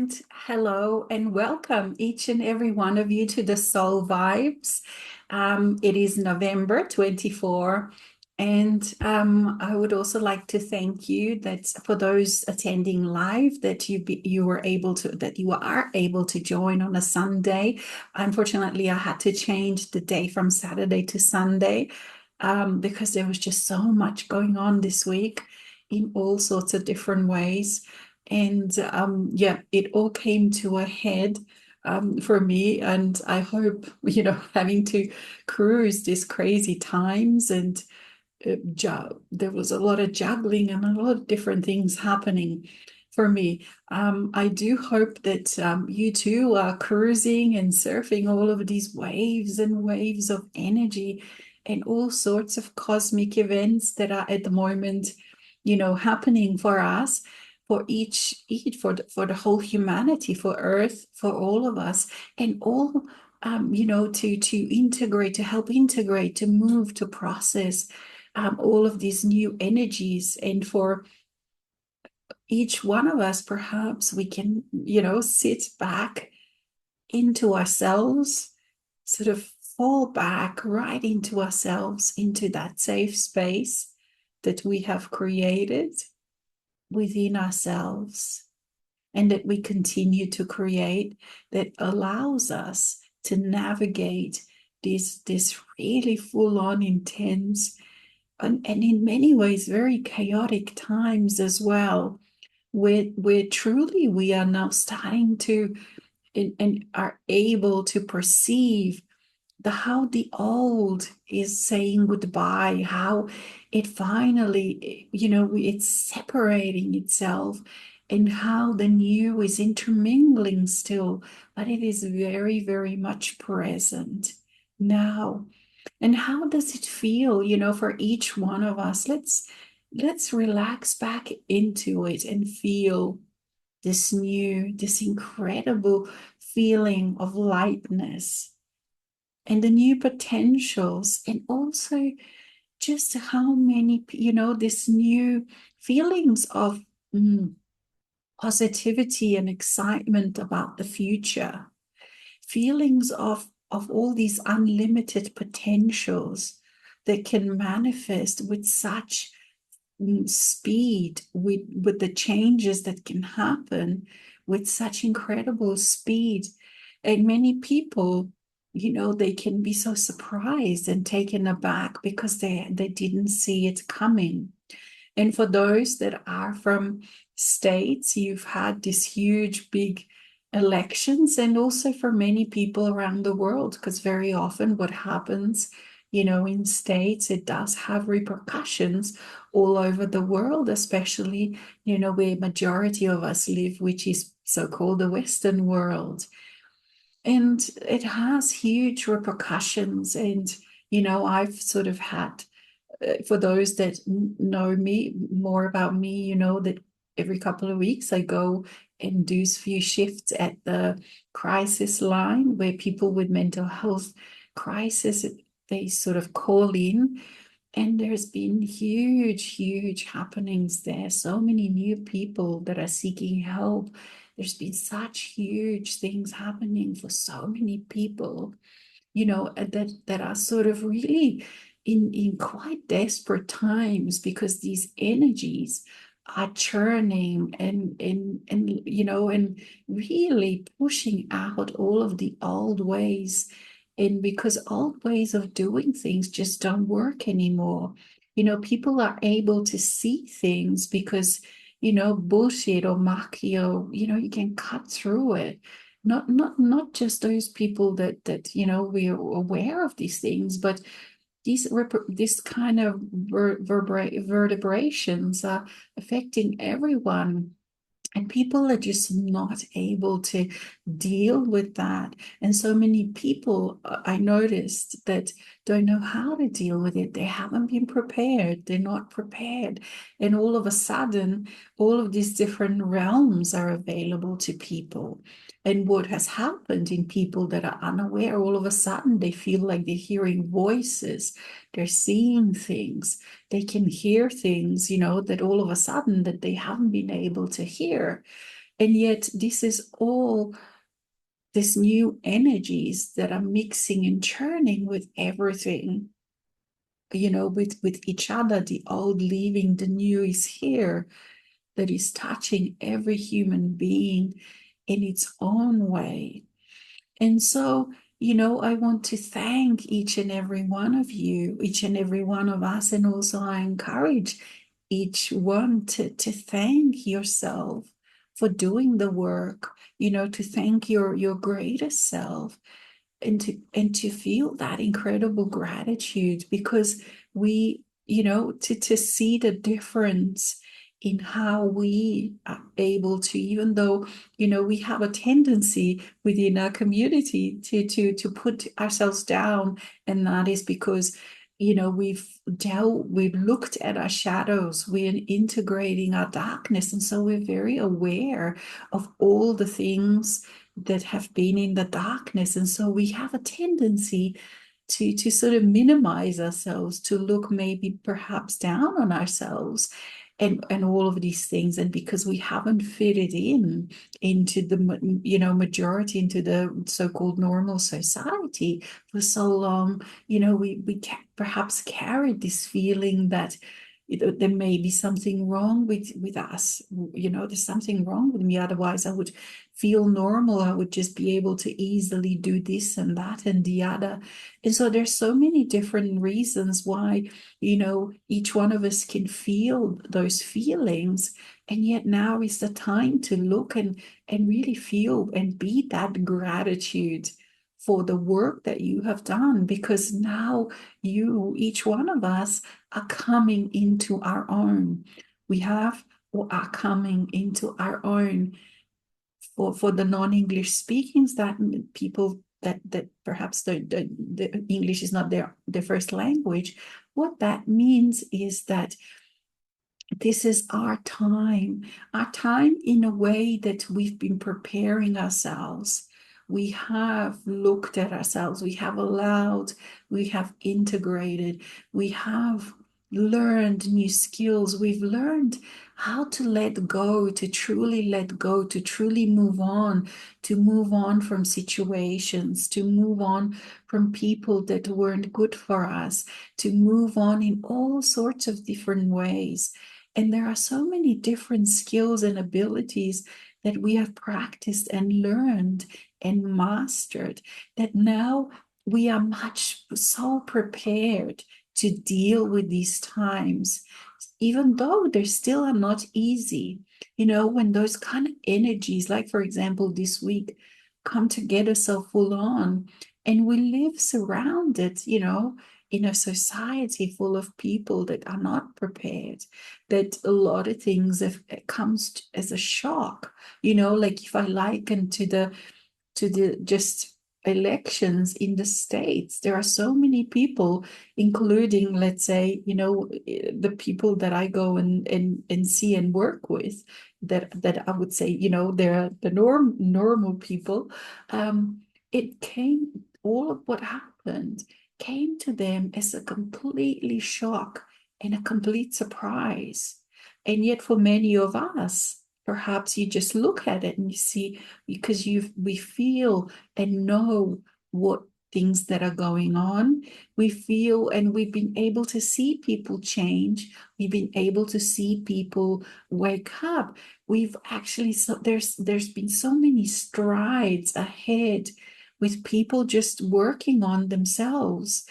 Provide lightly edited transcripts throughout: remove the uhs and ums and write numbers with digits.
And hello and welcome each and every one of you to the Soul Vibes. It is November 24, and I would also like to thank you that for those attending live that you are able to join on a Sunday. Unfortunately, I had to change the day from Saturday to Sunday because there was just so much going on this week in all sorts of different ways. And yeah, it all came to a head for me. And I hope, having to cruise these crazy times and there was a lot of juggling and a lot of different things happening for me. I do hope that you too are cruising and surfing all of these waves and waves of energy and all sorts of cosmic events that are at the moment, happening for us, for each for the whole humanity, for Earth, for all of us, and all to integrate, to help integrate, to move, to process all of these new energies. And for each one of us, perhaps we can, sit back into ourselves, sort of fall back right into ourselves, into that safe space that we have created within ourselves and that we continue to create, that allows us to navigate this really full-on intense and in many ways very chaotic times as well, where truly we are now starting to and are able to perceive how the old is saying goodbye, how it finally, it's separating itself, and how the new is intermingling still, but it is very, very much present now. And how does it feel, for each one of us? Let's relax back into it and feel this incredible feeling of lightness and the new potentials, and also just how many, this new feelings of positivity and excitement about the future, feelings of all these unlimited potentials that can manifest with such speed, with the changes that can happen with such incredible speed. And many people, they can be so surprised and taken aback because they didn't see it coming. And for those that are from states, you've had this huge, big elections, and also for many people around the world, because very often what happens, in states, it does have repercussions all over the world, especially, where majority of us live, which is so-called the Western world. And it has huge repercussions. And, I've sort of had, for those that know me, more about me, that every couple of weeks I go and do a few shifts at the crisis line where people with mental health crisis, they sort of call in. And there's been huge, huge happenings there. So many new people that are seeking help. There's been such huge things happening for so many people, that are sort of really in quite desperate times, because these energies are churning and really pushing out all of the old ways. And because old ways of doing things just don't work anymore. People are able to see things because, bullshit or macchio, you can cut through it. Not just those people that we're aware of these things, but this kind of vertebrations are affecting everyone. And people are just not able to deal with that. And so many people, I noticed, that don't know how to deal with it. They haven't been prepared. They're not prepared. And all of a sudden, all of these different realms are available to people. And what has happened in people that are unaware, all of a sudden, they feel like they're hearing voices. They're seeing things. They can hear things, that all of a sudden that they haven't been able to hear. And yet this is all these new energies that are mixing and churning with everything, with each other. The old leaving, the new is here, that is touching every human being in its own way. And so, I want to thank each and every one of you, each and every one of us. And also I encourage each one to thank yourself for doing the work, to thank your greater self, and to feel that incredible gratitude, because we, to see the difference in how we are able to, even though, we have a tendency within our community to put ourselves down. And that is because, we've looked at our shadows, we're integrating our darkness. And so we're very aware of all the things that have been in the darkness. And so we have a tendency to sort of minimize ourselves, to look maybe perhaps down on ourselves, and all of these things. And because we haven't fitted into the majority, into the so-called normal society for so long, we perhaps carried this feeling that there may be something wrong with us. There's something wrong with me, otherwise I would feel normal. I would just be able to easily do this and that and the other. And so there's so many different reasons why, each one of us can feel those feelings. And yet now is the time to look and really feel and be that gratitude for the work that you have done, because now each one of us, are coming into our own. We have, or are coming into our own. For the non-English speakings, that people that perhaps the English is not their first language, what that means is that this is our time in a way that we've been preparing ourselves. We have looked at ourselves, we have allowed, we have integrated, we have learned new skills, we've learned how to let go, to truly let go, to truly move on from situations, to move on from people that weren't good for us, to move on in all sorts of different ways. And there are so many different skills and abilities that we have practiced and learned and mastered, that now we are so prepared to deal with these times, even though they still are not easy. When those kind of energies, like for example, this week, come together so full on, and we live surrounded, in a society full of people that are not prepared, that a lot of things it comes as a shock, like if I liken to the just elections in the States. There are so many people, including, let's say, the people that I go and see and work with, that I would say, they're the normal people. It came, all of what happened came to them as a completely shock and a complete surprise. And yet for many of us, perhaps you just look at it and you see, because we feel and know what things that are going on. We feel, and we've been able to see people change. We've been able to see people wake up. We've actually, so there's been so many strides ahead with people just working on themselves,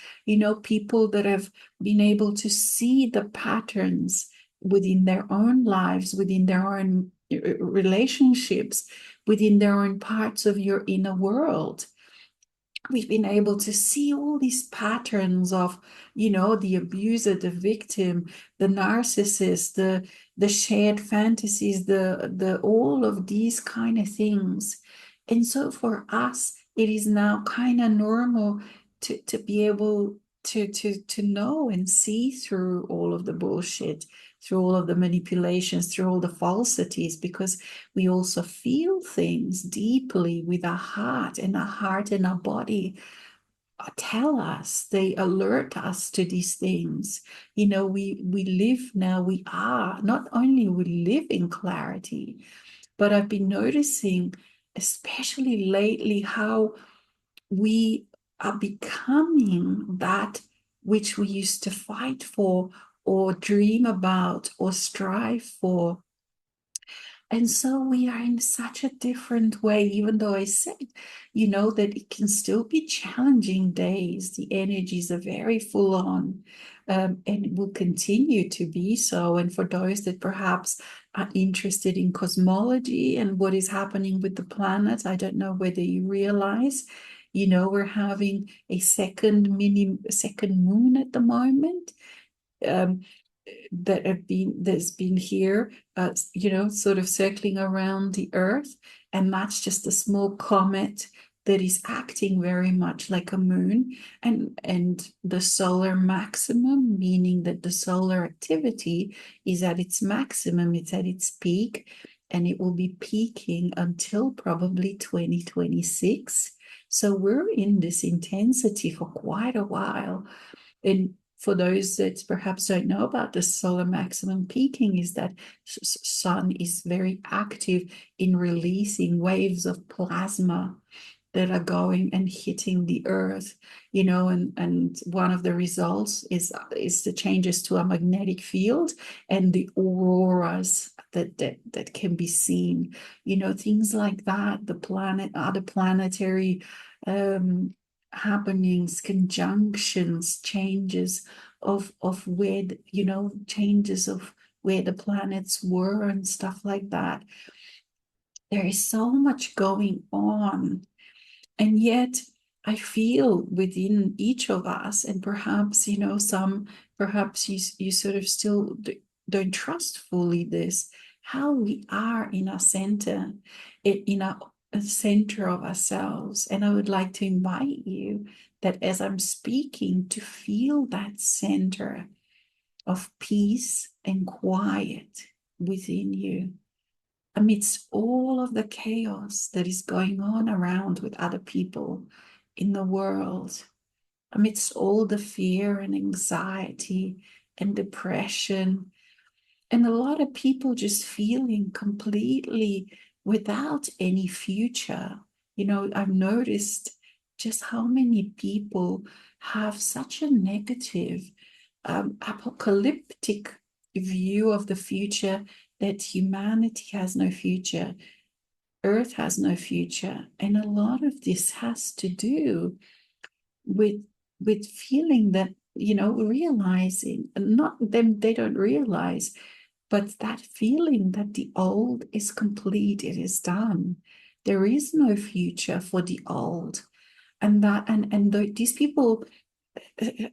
people that have been able to see the patterns within their own lives, within their own relationships, within their own parts of your inner world. We've been able to see all these patterns of, the abuser, the victim, the narcissist, the shared fantasies, the all of these kind of things. And so for us, it is now kind of normal to be able to know and see through all of the bullshit, through all of the manipulations, through all the falsities, because we also feel things deeply with our heart, and our body tell us, they alert us to these things. We live now, we are, not only we live in clarity, But I've been noticing, especially lately, how we are becoming that which we used to fight for or dream about or strive for. And so we are in such a different way, even though I said, that it can still be challenging days. The energies are very full on, and will continue to be so. And for those that perhaps are interested in cosmology and what is happening with the planet, I don't know whether you realize, we're having a second moon at the moment. Um, that's been here, sort of circling around the Earth, and that's just a small comet that is acting very much like a moon, and the solar maximum, meaning that the solar activity is at its maximum, it's at its peak, and it will be peaking until probably 2026. So we're in this intensity for quite a while. And for those that perhaps don't know about the solar maximum peaking, is that sun is very active in releasing waves of plasma that are going and hitting the earth, and one of the results is the changes to a magnetic field and the auroras that can be seen, things like that, other planetary happenings, conjunctions, changes of where changes of where the planets were and stuff like that. There is so much going on, and yet I feel within each of us, and perhaps perhaps you sort of still don't trust fully this, how we are in our center, in our center of ourselves. And I would like to invite you that as I'm speaking, to feel that center of peace and quiet within you, amidst all of the chaos that is going on around with other people in the world, amidst all the fear and anxiety and depression, and a lot of people just feeling completely without any future. I've noticed just how many people have such a negative, apocalyptic view of the future, that humanity has no future, Earth has no future. And a lot of this has to do with feeling that, realizing, not them, they don't realize, but that feeling that the old is complete, it is done. There is no future for the old. And these people,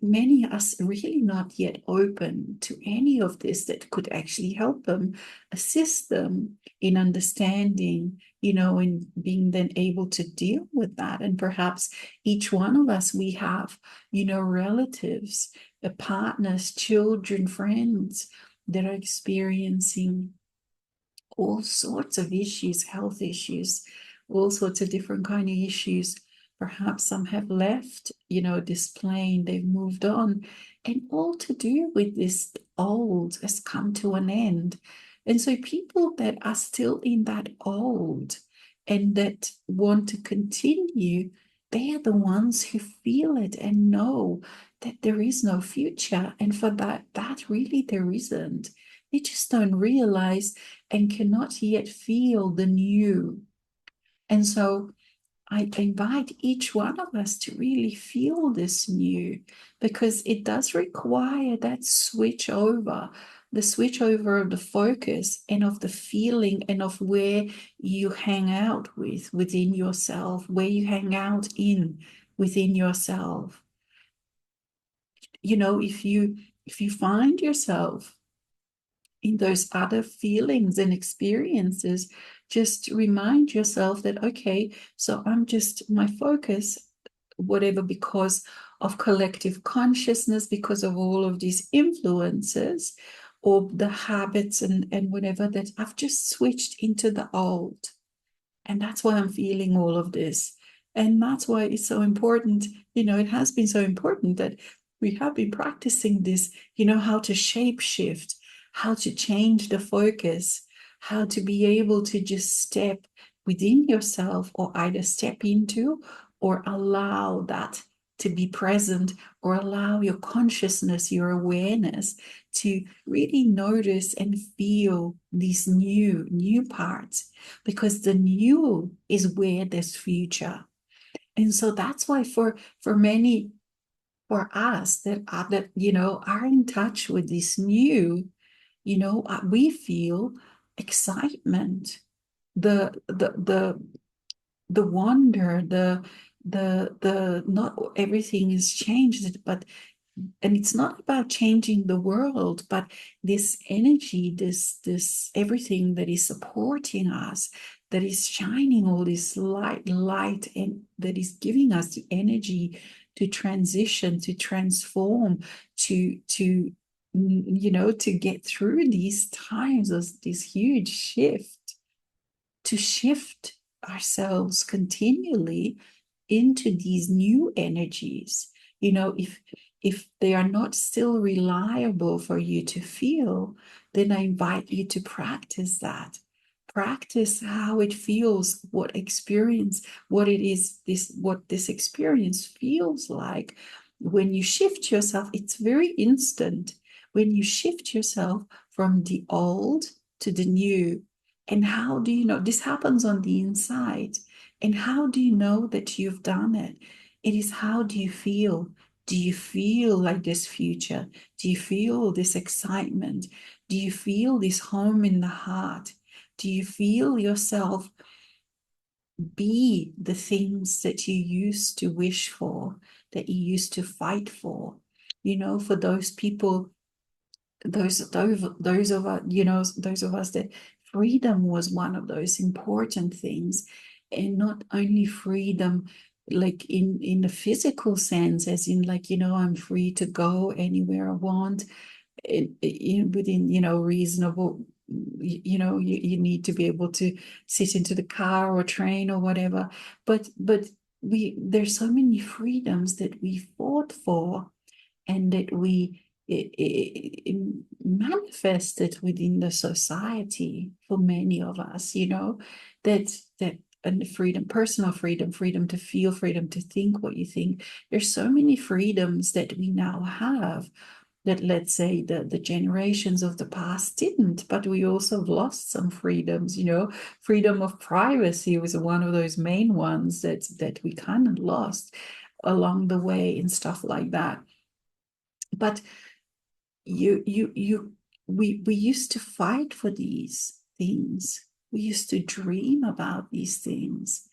many are really not yet open to any of this that could actually help them, assist them in understanding, and being then able to deal with that. And perhaps each one of us, we have, relatives, partners, children, friends that are experiencing all sorts of issues, health issues, all sorts of different kind of issues. Perhaps some have left, this plane, they've moved on, and all to do with this old has come to an end. And so people that are still in that old and that want to continue, they are the ones who feel it and know that there is no future. And for that really there isn't. They just don't realize and cannot yet feel the new. And so I invite each one of us to really feel this new, because it does require that switch over, the switch over of the focus and of the feeling and of where you hang out within yourself, where you hang out within yourself. If you find yourself in those other feelings and experiences, just remind yourself that, okay, so I'm just, my focus, whatever, because of collective consciousness, because of all of these influences or the habits and whatever, that I've just switched into the old. And that's why I'm feeling all of this. And that's why it's so important, it has been so important that we have been practicing this, how to shape shift, how to change the focus how to be able to just step within yourself, or either step into or allow that to be present, or allow your consciousness, your awareness to really notice and feel these new parts, because the new is where there's future. And so that's why for many, for us that are in touch with this new, we feel excitement, the wonder, the not everything is changed, but and it's not about changing the world, but this energy, this everything that is supporting us, that is shining all this light, and that is giving us the energy to transition, to transform, to get through these times of this huge shift, to shift ourselves continually into these new energies. If they are not still reliable for you to feel, then I invite you to practice that. Practice how it feels, what it is, what this experience feels like. When you shift yourself, it's very instant. When you shift yourself from the old to the new, and how do you know this happens on the inside? And how do you know that you've done it? It is, how do you feel? Do you feel like this future? Do you feel this excitement? Do you feel this home in the heart? Do you feel yourself be the things that you used to wish for, that you used to fight for? For those people, those of us, those of us that freedom was one of those important things. And not only freedom like in the physical sense, as in, like, I'm free to go anywhere I want, within reasonable, you need to be able to sit into the car or train or whatever, but there's so many freedoms that we fought for, and that we it manifested within the society for many of us, that and freedom, personal freedom, freedom to feel, freedom to think what you think. There's so many freedoms that we now have that, let's say, the generations of the past didn't, but we also lost some freedoms. Freedom of privacy was one of those main ones that we kind of lost along the way and stuff like that. But we used to fight for these things. We used to dream about these things.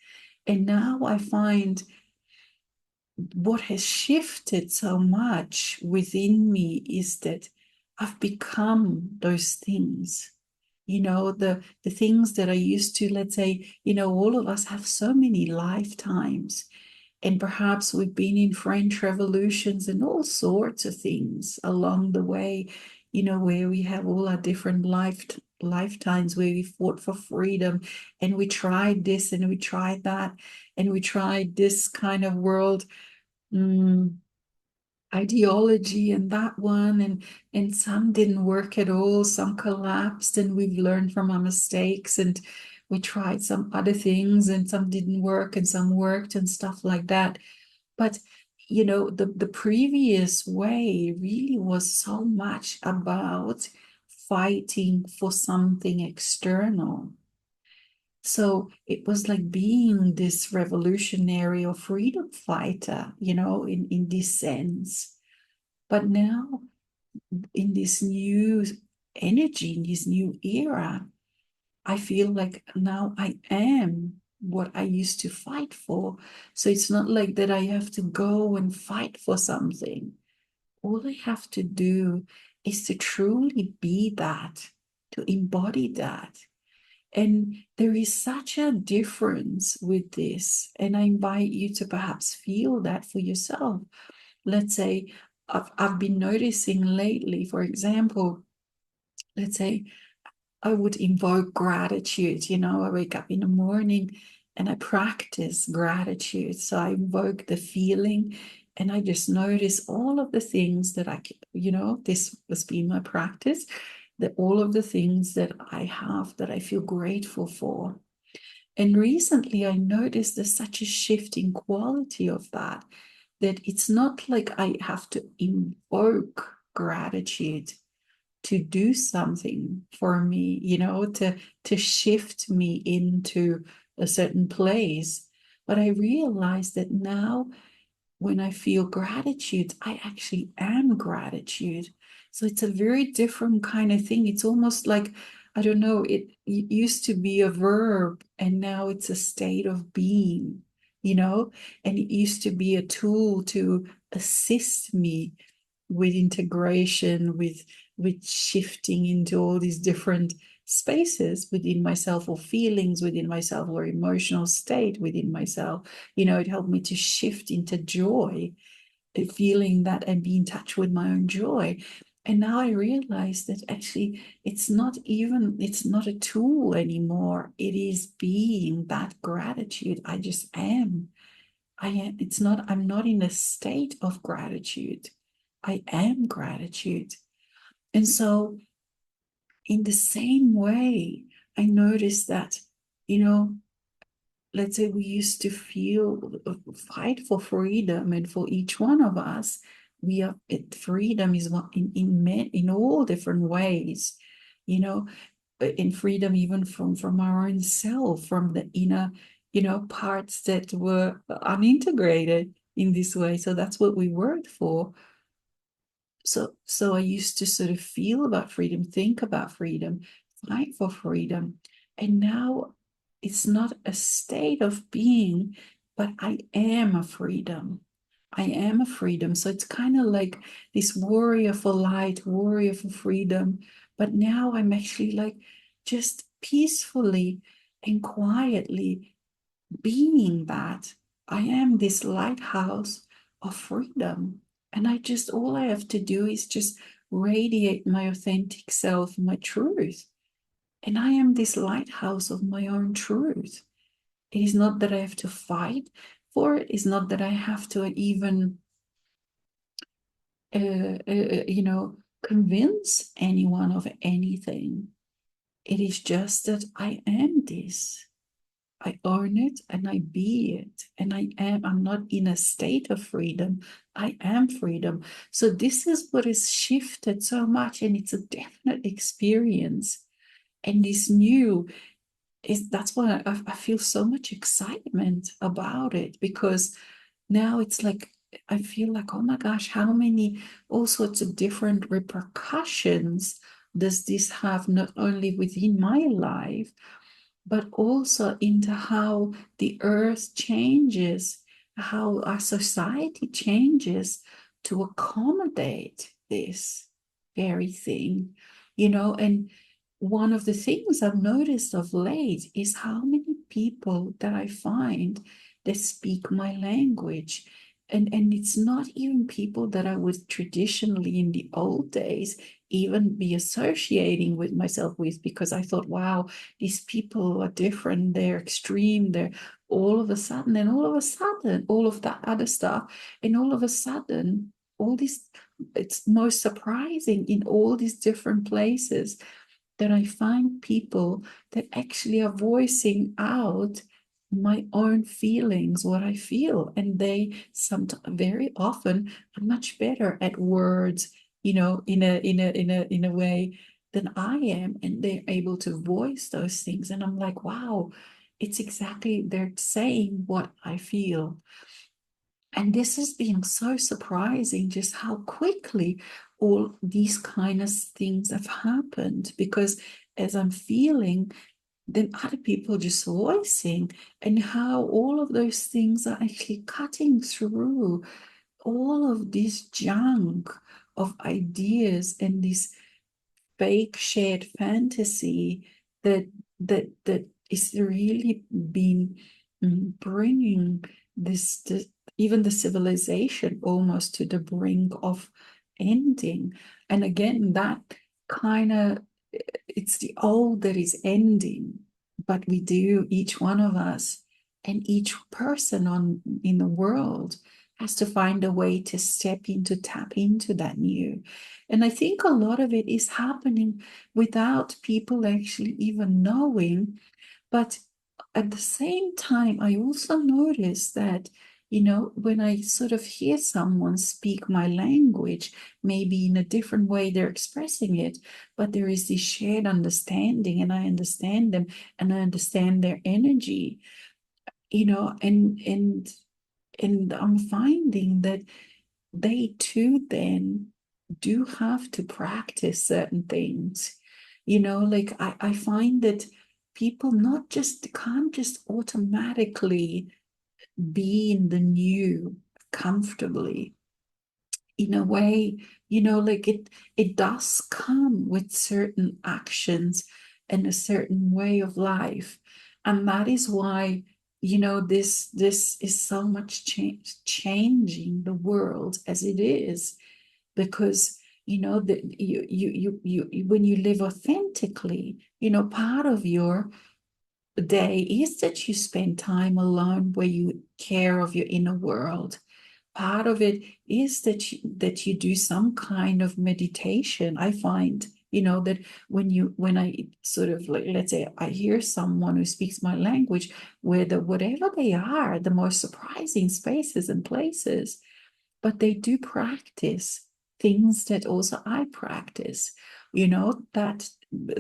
And now I find what has shifted so much within me is that I've become those things. The things that I used to, let's say, all of us have so many lifetimes. And perhaps we've been in French revolutions and all sorts of things along the way, where we have all our different lifetimes where we fought for freedom, and we tried this and we tried that, and we tried this kind of world ideology and that one, and some didn't work at all, some collapsed, and we've learned from our mistakes, and we tried some other things, and some didn't work and some worked and stuff like that. But the previous way really was so much about fighting for something external. So it was like being this revolutionary or freedom fighter, in this sense. But now, in this new energy, in this new era, I feel like now I am what I used to fight for. So it's not like that I have to go and fight for something. All I have to do is to truly be that, to embody that. And there is such a difference with this. And I invite you to perhaps feel that for yourself. Let's say I've been noticing lately, for example, let's say I would invoke gratitude. I wake up in the morning and I practice gratitude. So I invoke the feeling and I just notice all of the things that this must be my practice. all of the things that I have that I feel grateful for. And recently I noticed there's such a shift in quality of that, that it's not like I have to invoke gratitude to do something for me, to shift me into a certain place. But I realized that now when I feel gratitude, I actually am gratitude. So it's a very different kind of thing. It's almost like, I don't know, it used to be a verb and now it's a state of being, and it used to be a tool to assist me with integration, with shifting into all these different spaces within myself, or feelings within myself, or emotional state within myself. It helped me to shift into joy, feeling that and be in touch with my own joy. And now I realize that actually it's not a tool anymore. It is being that gratitude. I just am. I'm not in a state of gratitude. I am gratitude. And so in the same way, I noticed that, let's say we used to fight for freedom, and for each one of us, freedom is one in all different ways, in freedom even from our own self, from the inner, parts that were unintegrated in this way. So that's what we worked for. So I used to sort of feel about freedom, think about freedom, fight for freedom. And now it's not a state of being, but I am a freedom. I am a freedom. So it's kind of like this warrior for light, warrior for freedom. But now I'm actually like just peacefully and quietly being that I am this lighthouse of freedom. And all I have to do is just radiate my authentic self, my truth. And I am this lighthouse of my own truth. It is not that I have to fight for it. It's not that I have to even, convince anyone of anything. It is just that I am this. I own it and I be it. And I'm not in a state of freedom. I am freedom. So this is what has shifted so much, and it's a definite experience. And that's why I feel so much excitement about it, because now it's like, I feel like, oh my gosh, how many, all sorts of different repercussions does this have, not only within my life, but also into how the earth changes, how our society changes to accommodate this very thing, and one of the things I've noticed of late is how many people that I find that speak my language. And it's not even people that I would traditionally in the old days even be associating with myself with, because I thought, wow, these people are different, they're extreme, they're all of a sudden, and all of a sudden, all of that other stuff, and all of a sudden, all these, it's most surprising in all these different places that I find people that actually are voicing out my own feelings, what I feel, and they sometimes, very often, are much better at words, in a way than I am, and they're able to voice those things. And I'm like, wow, it's exactly, they're saying what I feel. And this has been so surprising, just how quickly all these kind of things have happened, because as I'm feeling, then other people just voicing, and how all of those things are actually cutting through all of this junk of ideas and this fake shared fantasy that is really been bringing this even the civilization almost to the brink of ending. And again, that kind of, it's the old that is ending, but we do, each one of us and each person in the world, has to find a way to tap into that new. And I think a lot of it is happening without people actually even knowing. But at the same time, I also notice that, when I sort of hear someone speak my language, maybe in a different way they're expressing it, but there is this shared understanding, and I understand them and I understand their energy, and I'm finding that they too then do have to practice certain things. Like I find that people not just can't just automatically be in the new comfortably. In a way, like it does come with certain actions and a certain way of life. And that is why, this is so much changing the world as it is, because that when you live authentically, part of your day is that you spend time alone where you care of your inner world. Part of it is that you do some kind of meditation. I find, that when I sort of, like, let's say I hear someone who speaks my language, whatever they are, the most surprising spaces and places, but they do practice things that also I practice, that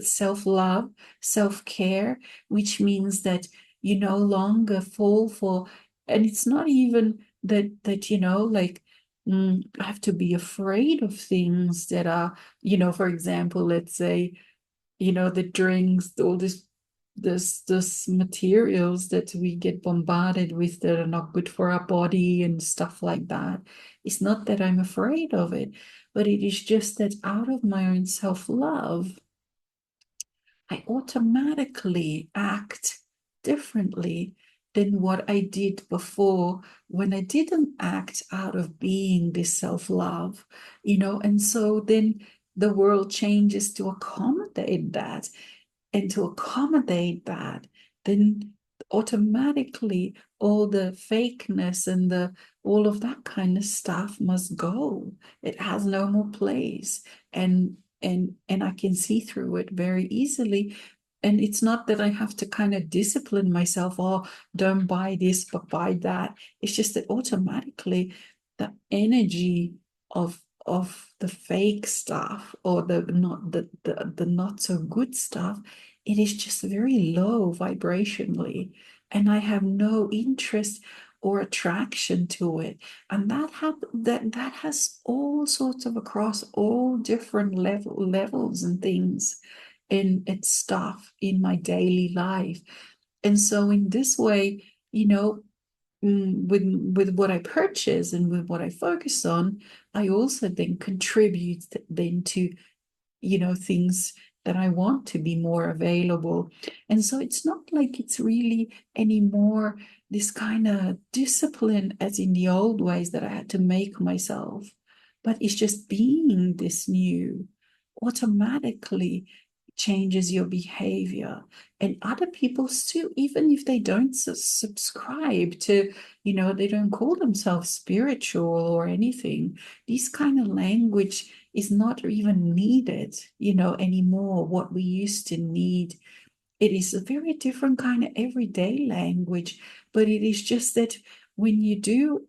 self-love, self-care, which means that you no longer fall for, and it's not even that, like, I have to be afraid of things that are, for example, let's say, the drinks, all this materials that we get bombarded with that are not good for our body and stuff like that. It's not that I'm afraid of it, but it is just that out of my own self-love, I automatically act differently than what I did before when I didn't act out of being this self-love, and so then the world changes to accommodate that. And to accommodate that, then automatically all the fakeness and the all of that kind of stuff must go. It has no more place. And I can see through it very easily. And it's not that I have to kind of discipline myself, oh, don't buy this, but buy that. It's just that automatically the energy of the fake stuff, or the not so good stuff, it is just very low vibrationally, and I have no interest or attraction to it. And that has all sorts of, across all different levels and things in its stuff in my daily life. And so in this way, with what I purchase and with what I focus on, I also then contribute then to, things that I want to be more available. And so it's not like it's really anymore this kind of discipline as in the old ways that I had to make myself, but it's just being this new automatically changes your behavior. And other people still, even if they don't subscribe to, they don't call themselves spiritual or anything, this kind of language is not even needed, anymore, what we used to need. It is a very different kind of everyday language, but it is just that when you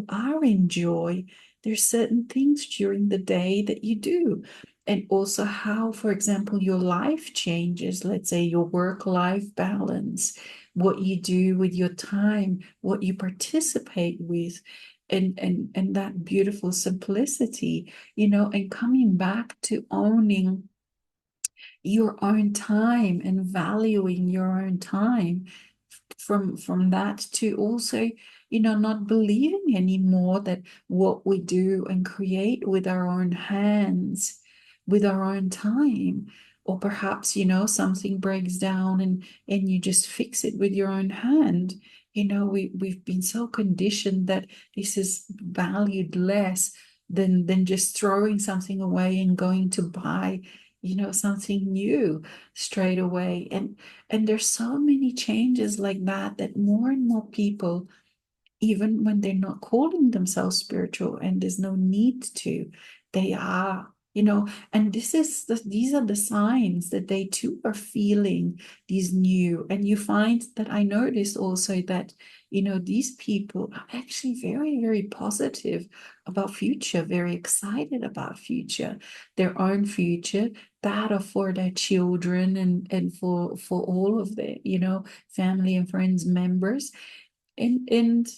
are in joy, there's certain things during the day that you do. And also how, for example, your life changes, let's say your work-life balance, what you do with your time, what you participate with, and that beautiful simplicity, and coming back to owning your own time and valuing your own time, from that to also, not believing anymore that what we do and create with our own hands, with our own time, or perhaps, something breaks down and you just fix it with your own hand. We've been so conditioned that this is valued less than just throwing something away and going to buy, something new straight away. And there's so many changes like that, that more and more people, even when they're not calling themselves spiritual, and there's no need to, they are, and these are the signs that they too are feeling these new. And you find that I noticed also that, these people are actually very, very positive about future, very excited about future, their own future, that of for their children, and for all of their, family and friends, members, and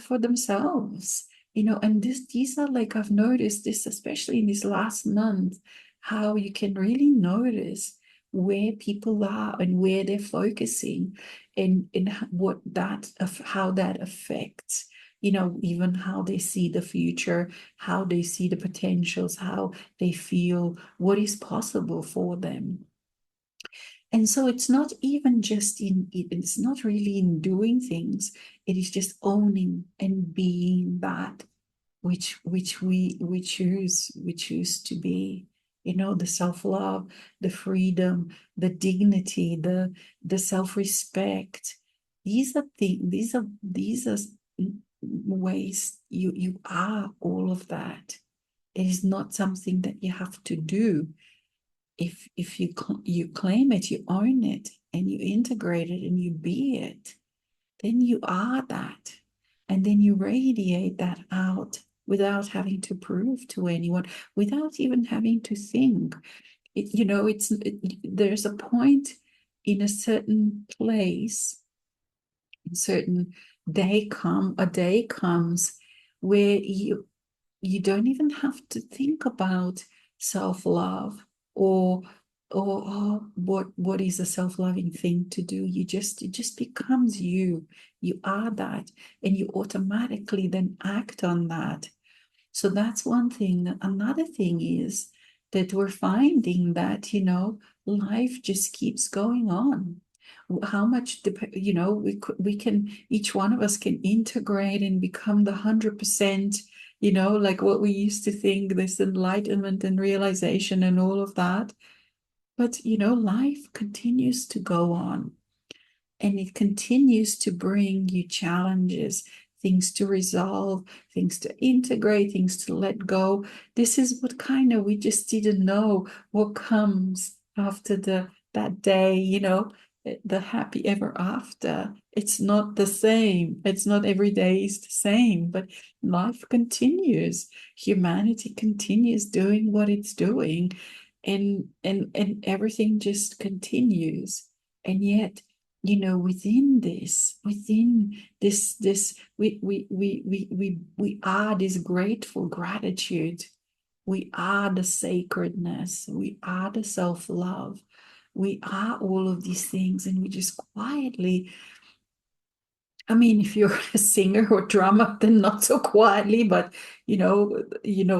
for themselves, and these are, like, I've noticed this, especially in this last month, how you can really notice where people are and where they're focusing, and what that of how that affects, even how they see the future, how they see the potentials, how they feel what is possible for them. And so it's not even just it's not really in doing things, it is just owning and being that which we choose to be. The self-love, the freedom, the dignity, the self-respect. These are ways you are all of that. It is not something that you have to do. If you claim it, you own it, and you integrate it, and you be it, then you are that, and then you radiate that out without having to prove to anyone, without even having to think. There's a point in a certain place, a certain a day comes where you don't even have to think about self-love, or what is a self-loving thing to do. It just becomes you are that, and you automatically then act on that. So that's one thing. Another thing is that we're finding that, life just keeps going on. How much, we can, each one of us can integrate and become the 100%, like what we used to think, this enlightenment and realization and all of that. But, life continues to go on. And it continues to bring you challenges, things to resolve, things to integrate, things to let go. This is what we just didn't know what comes after that day, the happy ever after. It's not the same. It's not every day is the same, but life continues. Humanity continues doing what it's doing, and everything just continues. And yet, within this, we are this grateful gratitude. We are the sacredness. We are the self-love. We are all of these things, and we just quietly, I mean, if you're a singer or drummer, then not so quietly, but you know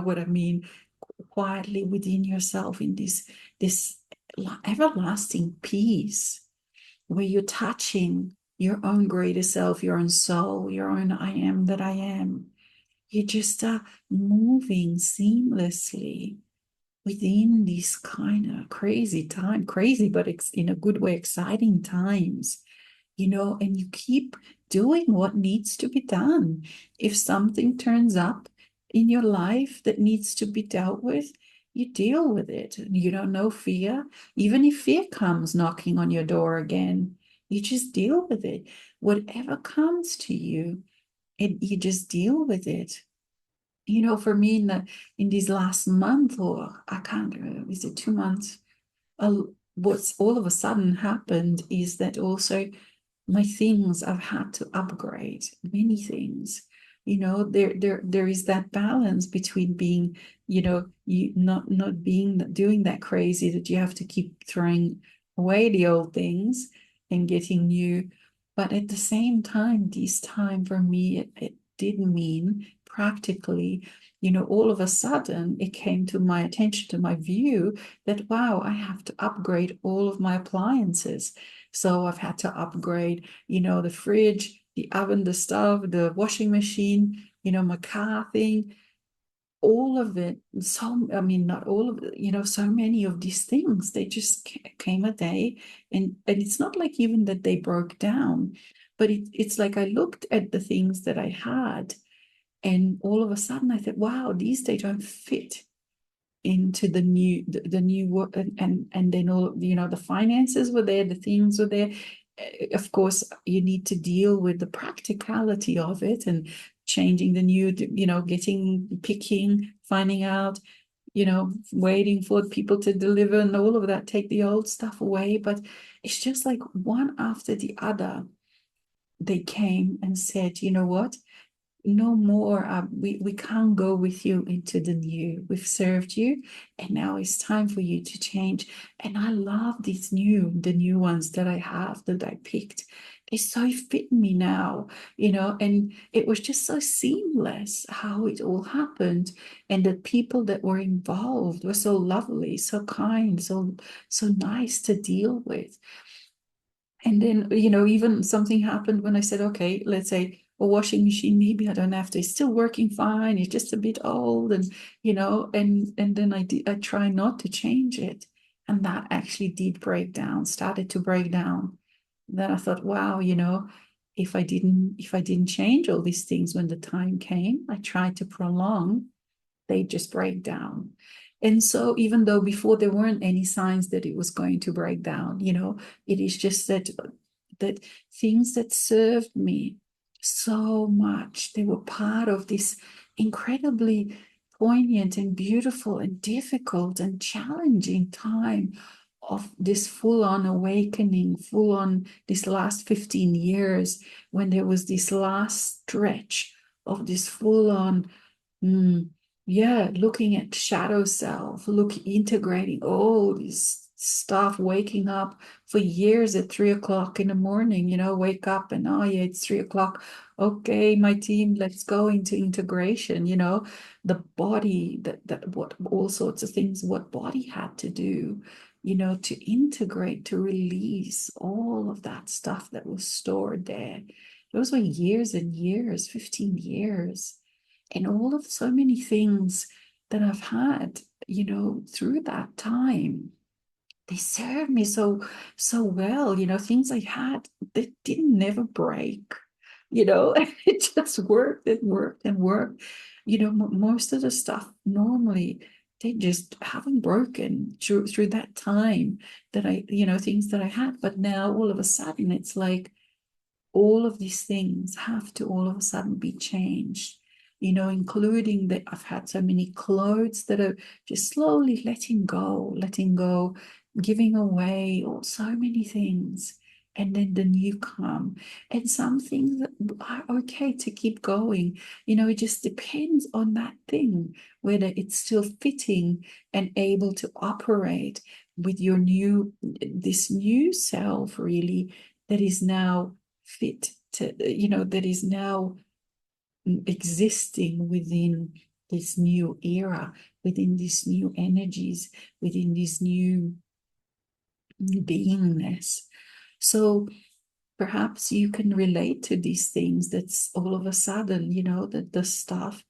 what I mean, quietly within yourself, in this everlasting peace, where you're touching your own greater self, your own soul, your own I am that I am. You just are moving seamlessly within these kind of crazy, but it's in a good way, exciting times, and you keep doing what needs to be done. If something turns up in your life that needs to be dealt with, you deal with it. You don't know fear. Even if fear comes knocking on your door again, you just deal with it. Whatever comes to you, and you just deal with it. For me, in this last month, or I can't remember, is it 2 months? What's all of a sudden happened is that also my things, I've had to upgrade many things. There is that balance between being, you not being doing that crazy that you have to keep throwing away the old things and getting new. But at the same time, this time for me, it did mean practically, all of a sudden it came to my attention, to my view, that wow, I have to upgrade all of my appliances. So I've had to upgrade, the fridge, the oven, the stove, the washing machine, my car thing, all of it. So, I mean, not all of it, so many of these things, they just came a day, and it's not like even that they broke down, But it's like I looked at the things that I had, and all of a sudden I thought, wow, these they don't fit into the new work, and then all, the finances were there, the things were there. Of course, you need to deal with the practicality of it and changing the new, picking, finding out, waiting for people to deliver and all of that, take the old stuff away. But it's just like one after the other, they came and said, you know what? No more. We can't go with you into the new. We've served you, and now it's time for you to change. And I love the new ones that I have, that I picked. They so fit me now, and it was just so seamless how it all happened. And the people that were involved were so lovely, so kind, so nice to deal with. And then, even something happened when I said, okay, let's say a washing machine, maybe I don't have to, it's still working fine. It's just a bit old. And, and then I try not to change it. And that actually did break down, started to break down. Then I thought, wow, if I didn't change all these things when the time came, I tried to prolong, they just break down. And so, even though before there weren't any signs that it was going to break down, it is just that things that served me so much, they were part of this incredibly poignant and beautiful and difficult and challenging time of this full-on awakening, full-on this last 15 years, when there was this last stretch of this full-on yeah, looking at shadow self, integrating all this stuff, waking up for years at 3 o'clock in the morning, wake up and, oh yeah, it's 3 o'clock. Okay, my team, let's go into integration, the body, that what all sorts of things, what body had to do, to integrate, to release all of that stuff that was stored there. Those were years and years, 15 years, and all of so many things that I've had, through that time. They served me so well, things I had that didn't never break, it just worked and worked and worked. Most of the stuff normally, they just haven't broken through that time that things that I had. But now all of a sudden it's like all of these things have to all of a sudden be changed, including that I've had so many clothes that are just slowly letting go, giving away, or so many things. And then the new come. And some things are okay to keep going. It just depends on that thing, whether it's still fitting and able to operate with this new self, really, that is now fit to, that is now existing within this new era, within these new energies, within this new beingness. So perhaps you can relate to these things. That's all of a sudden, that the stuff,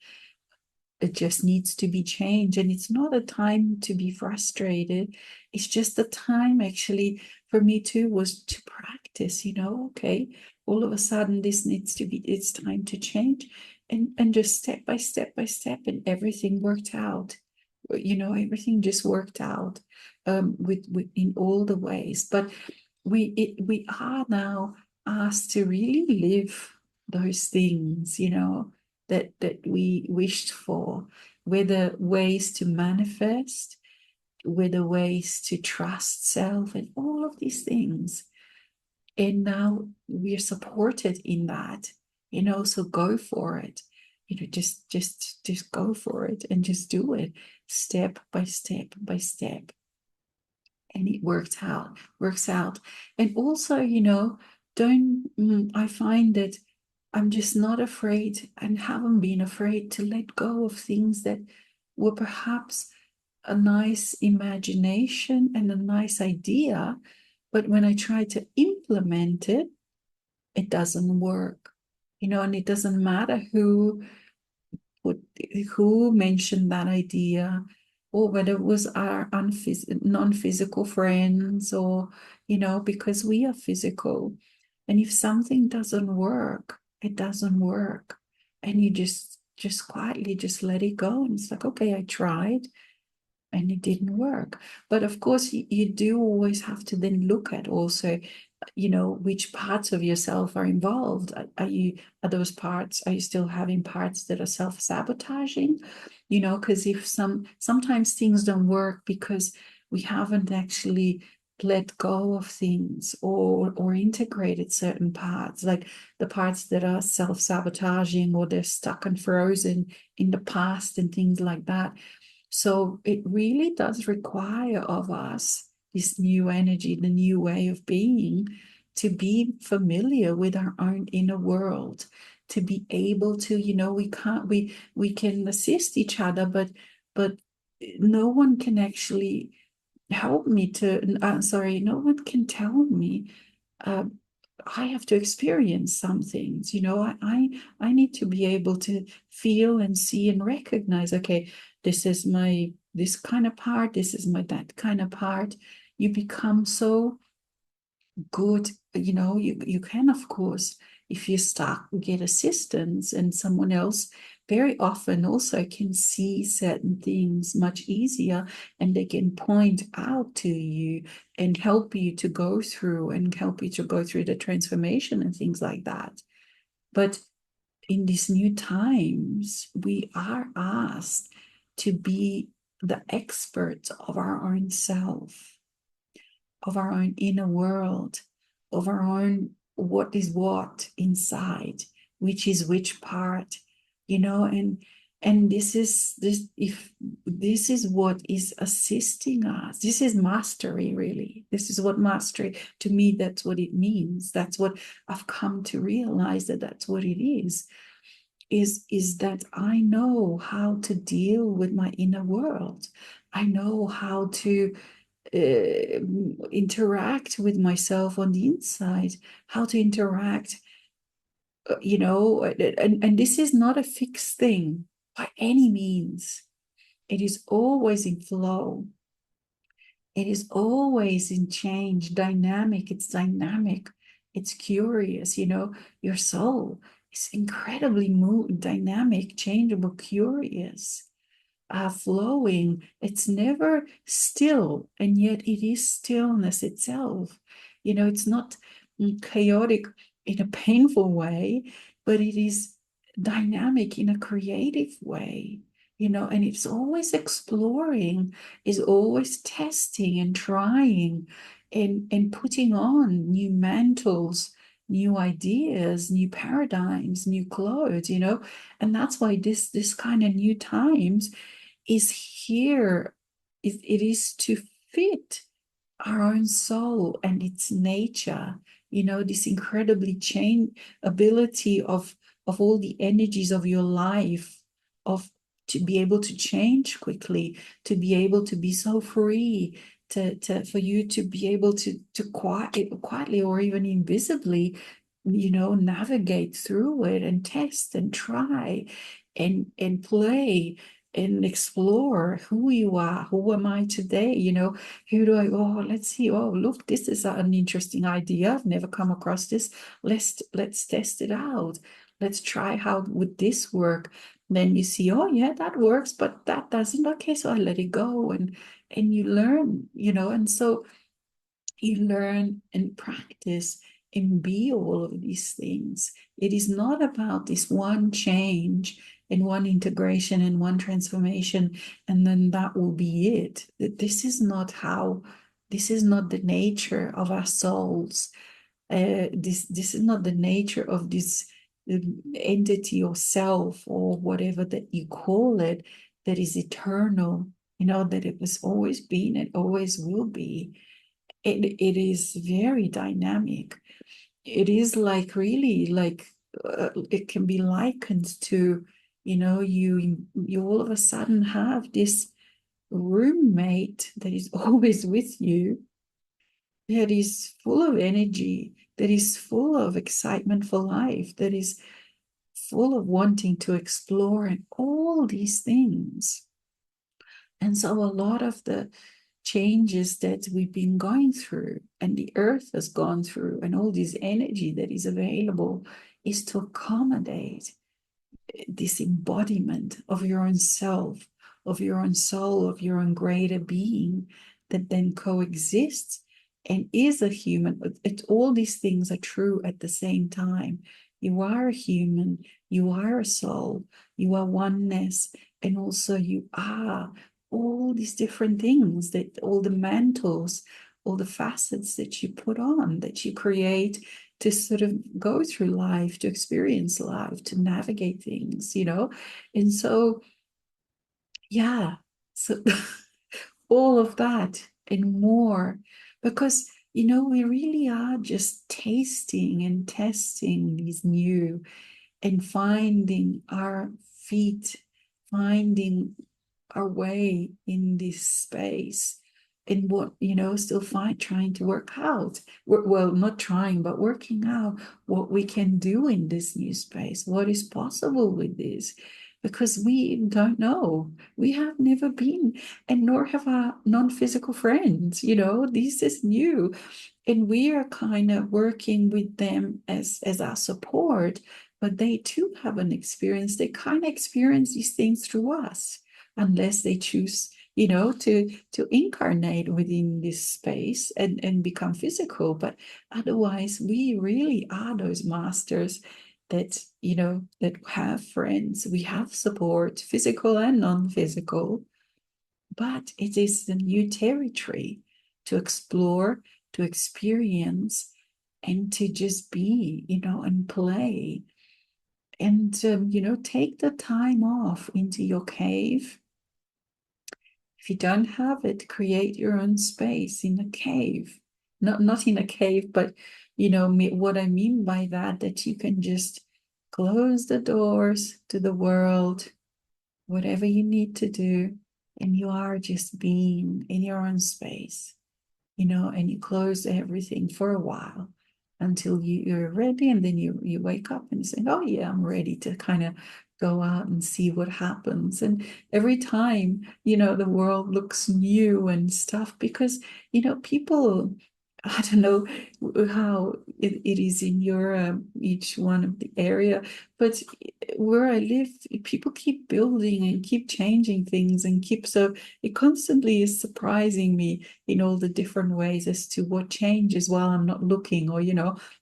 it just needs to be changed. And it's not a time to be frustrated. It's just the time, actually, for me too, was to practice, okay, all of a sudden it's time to change. And just step by step by step, and everything worked out. Everything just worked out, with in all the ways. But we are now asked to really live those things, that we wished for, whether ways to manifest, whether ways to trust self, and all of these things. And now we are supported in that, so go for it. Just go for it and just do it step by step by step. And it works out. And also, don't, I find that I'm just not afraid, and haven't been afraid, to let go of things that were perhaps a nice imagination and a nice idea, but when I try to implement it, it doesn't work. And it doesn't matter who mentioned that idea, or whether it was our non-physical friends, or because we are physical. And if something doesn't work, it doesn't work. And you just quietly just let it go. And it's like, okay, I tried and it didn't work. But of course, you do always have to then look at also, which parts of yourself are involved. Are those parts, are you still having parts that are self-sabotaging? Because if sometimes things don't work because we haven't actually let go of things or integrated certain parts, like the parts that are self-sabotaging, or they're stuck and frozen in the past and things like that. So it really does require of us this new energy, the new way of being, to be familiar with our own inner world, to be able to, we can assist each other, but no one can actually help me to, sorry, no one can tell me, uh, I have to experience some things. I need to be able to feel and see and recognize, okay, this is my this kind of part, this is my that kind of part. You become so good, you can, of course, if you're stuck, get assistance, and someone else very often also can see certain things much easier, and they can point out to you and help you to go through the transformation and things like that. But in these new times, we are asked to be the experts of our own self, of our own inner world, of our own what is what inside, which is which part, and this is what is assisting us. This is mastery, really. This is what mastery, to me, that's what it means. That's what I've come to realize, that's what it is that I know how to deal with my inner world. I know how to interact with myself on the inside, how to interact, and this is not a fixed thing by any means. It is always in flow. It is always in change, dynamic. It's dynamic. It's curious, your soul is incredibly dynamic, changeable, curious, flowing. It's never still, and yet it is stillness itself. It's not chaotic in a painful way, but it is dynamic in a creative way. And it's always exploring, is always testing and trying, and putting on new mantles, new ideas, new paradigms, new clothes, and that's why this kind of new times is here. It is to fit our own soul and its nature, this incredibly change ability of all the energies of your life, of to be able to change quickly, to be able to be so free, for you to be able to quietly or even invisibly, navigate through it and test and try and play and explore who you are. Who am I today? Who do I, oh, let's see, oh, look, this is an interesting idea. I've never come across this. Let's test it out. Let's try, how would this work? Then you see, oh yeah, that works, but that doesn't. Okay, so I let it go, and you learn, and so you learn and practice and be all of these things. It is not about this one change and one integration and one transformation, and then that will be it. This is not the nature of our souls. This is not the nature of this entity or self or whatever that you call it, that is eternal, that it has always been and always will be. It is very dynamic. It is like, really, like, it can be likened to, you all of a sudden have this roommate that is always with you, that is full of energy, that is full of excitement for life, that is full of wanting to explore and all these things. And so a lot of the changes that we've been going through and the earth has gone through, and all this energy that is available is to accommodate this embodiment of your own self, of your own soul, of your own greater being that then coexists and is a human. All these things are true at the same time. You are a human, you are a soul, you are oneness, and also you are all these different things, that all the mantles, all the facets that you put on, that you create to sort of go through life, to experience life, to navigate things, And so, yeah, so all of that and more, because, we really are just tasting and testing these new and finding our feet, finding our way in this space, and what, still trying to work out, well, not trying, but working out what we can do in this new space, what is possible with this, because we don't know. We have never been, and nor have our non-physical friends, this is new, and we are kind of working with them as our support, but they too have an experience. They kind of experience these things through us, unless they choose, to incarnate within this space and become physical. But otherwise, we really are those masters that, that have friends. We have support, physical and non-physical, but it is the new territory to explore, to experience, and to just be, and play. And, take the time off into your cave. If you don't have it, create your own space in a cave. Not in a cave, but, what I mean by that you can just close the doors to the world, whatever you need to do, and you are just being in your own space, and you close everything for a while until you're ready, and then you wake up and you say, oh yeah, I'm ready to kind of go out and see what happens. And every time, the world looks new and stuff, because, people, I don't know how it is in your each one of the area, but where I live, people keep building and keep changing things and so it constantly is surprising me in all the different ways as to what changes while I'm not looking, or,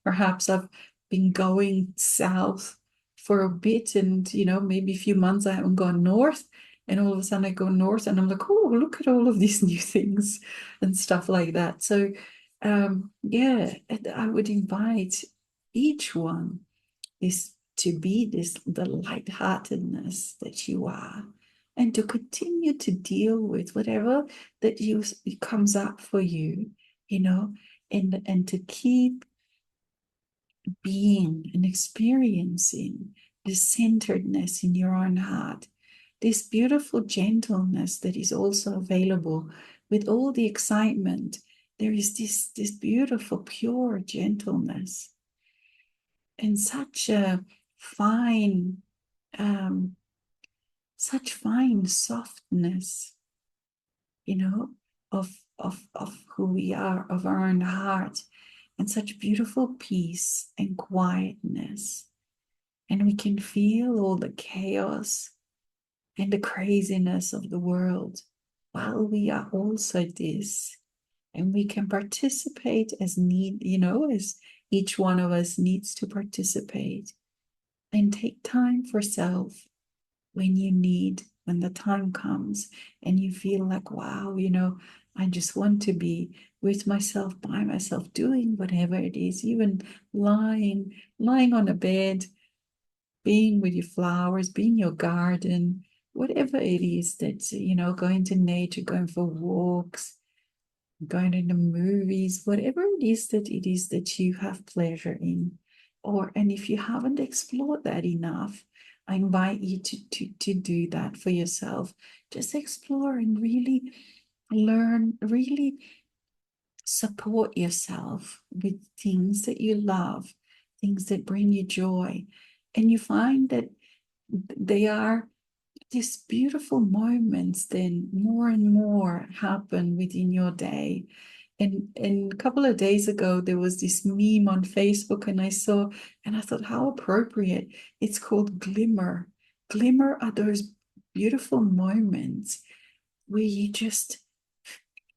perhaps I've been going south for a bit, and, maybe a few months I haven't gone north, and all of a sudden I go north and I'm like, oh, look at all of these new things and stuff like that. So, yeah, I would invite each one is to be the lightheartedness that you are, and to continue to deal with whatever that it comes up for you, and to keep being and experiencing this centeredness in your own heart, this beautiful gentleness that is also available with all the excitement. There is this beautiful, pure gentleness, and such a fine, such fine softness, of who we are, of our own heart, and such beautiful peace and quietness. And we can feel all the chaos and the craziness of the world while we are also this. And we can participate as as each one of us needs to participate. And take time for self when you need, when the time comes and you feel like, wow, I just want to be with myself, by myself, doing whatever it is, even lying on a bed, being with your flowers, being your garden, whatever it is that, going to nature, going for walks, going to the movies, whatever it is that you have pleasure in. And if you haven't explored that enough, I invite you to do that for yourself. Just explore and really learn, really support yourself with things that you love, things that bring you joy. And you find that they are these beautiful moments then more and more happen within your day. And a couple of days ago, there was this meme on Facebook, and I saw, and I thought, how appropriate. It's called glimmer. Glimmer are those beautiful moments where you just,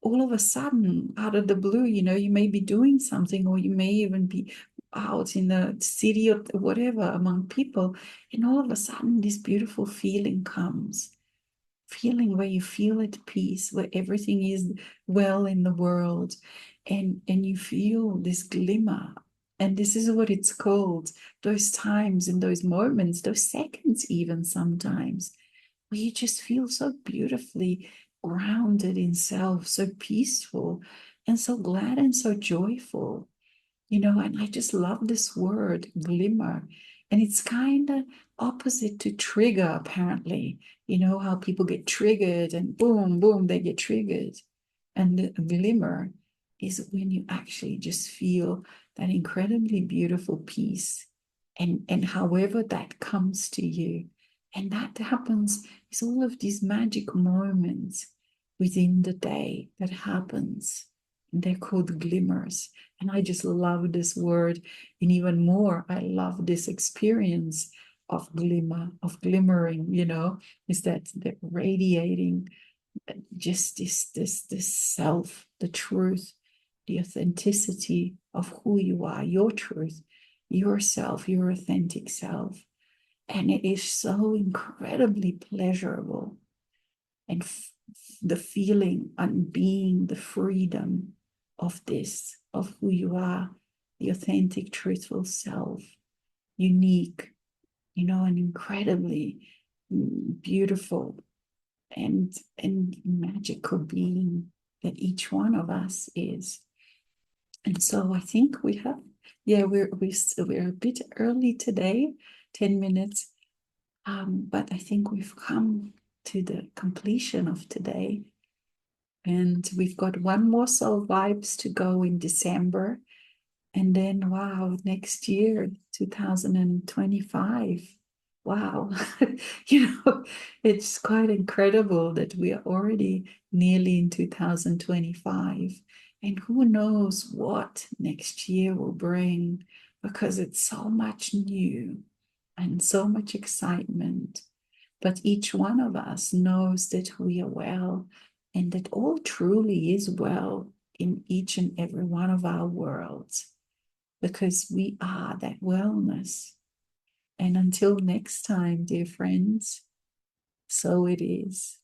all of a sudden, out of the blue, you may be doing something, or you may even be out in the city or whatever among people, and all of a sudden, this beautiful feeling comes. Feeling where you feel at peace, where everything is well in the world, and you feel this glimmer. And this is what it's called, those times and those moments, those seconds even sometimes, where you just feel so beautifully grounded in self, so peaceful and so glad and so joyful. And I just love this word, glimmer. And it's kind of opposite to trigger, apparently. You know how people get triggered and boom, boom, they get triggered. And the glimmer is when you actually just feel that incredibly beautiful peace. And however that comes to you. And that happens, is all of these magic moments within the day that happens. And they're called glimmers. And I just love this word. And even more, I love this experience of glimmer, of glimmering, is that the radiating just this self, the truth, the authenticity of who you are, your truth, yourself, your authentic self. And it is so incredibly pleasurable. And the feeling and being the freedom of this, of who you are, the authentic, truthful self, unique, and incredibly beautiful and magical being that each one of us is. And so I think we have, yeah, we're a bit early today, 10 minutes, but I think we've come to the completion of today. And we've got one more Soul Vibes to go in December. And then, wow, next year, 2025. Wow. It's quite incredible that we are already nearly in 2025. And who knows what next year will bring, because it's so much new and so much excitement. But each one of us knows that we are well, and that all truly is well in each and every one of our worlds, because we are that wellness. And until next time, dear friends, so it is.